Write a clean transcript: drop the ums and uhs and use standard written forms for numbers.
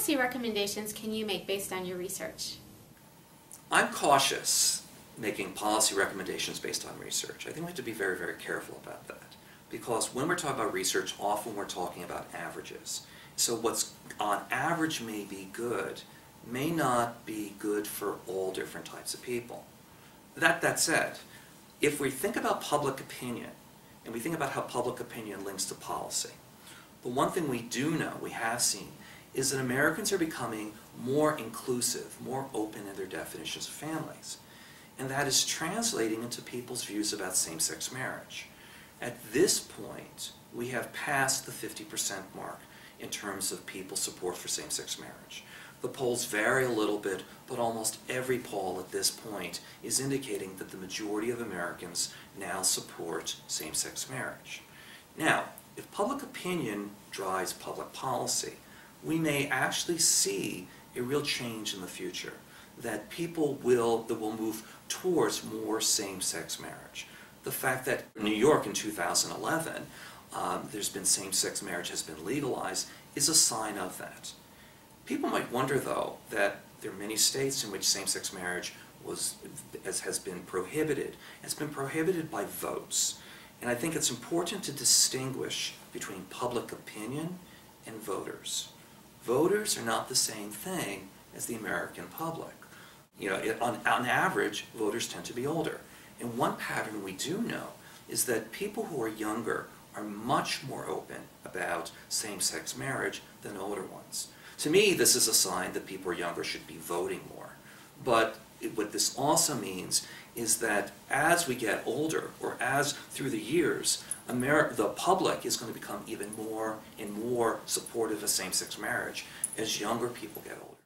policy recommendations can you make based on your research? I'm cautious making policy recommendations based on research. I think we have to be very, very careful about that. Because when we're talking about research, often we're talking about averages. So what's on average may be good, may not be good for all different types of people. That said, if we think about public opinion, and we think about how public opinion links to policy, the one thing we do know, we have seen, is that Americans are becoming more inclusive, more open in their definitions of families. And that is translating into people's views about same-sex marriage. At this point, we have passed the 50% mark in terms of people's support for same-sex marriage. The polls vary a little bit, but almost every poll at this point is indicating that the majority of Americans now support same-sex marriage. Now, if public opinion drives public policy, we may actually see a real change in the future, that people will move towards more same-sex marriage. The fact that in New York in 2011, there's been same-sex marriage has been legalized is a sign of that. People might wonder, though, that there are many states in which same-sex marriage has been prohibited. It's been prohibited by votes. And I think it's important to distinguish between public opinion and voters. Voters are not the same thing as the American public. You know, on average, voters tend to be older. And one pattern we do know is that people who are younger are much more open about same-sex marriage than older ones. To me, this is a sign that people who are younger should be voting more. But what this also means is that as we get older, or as through the years, the public is going to become even more and more supportive of same-sex marriage as younger people get older.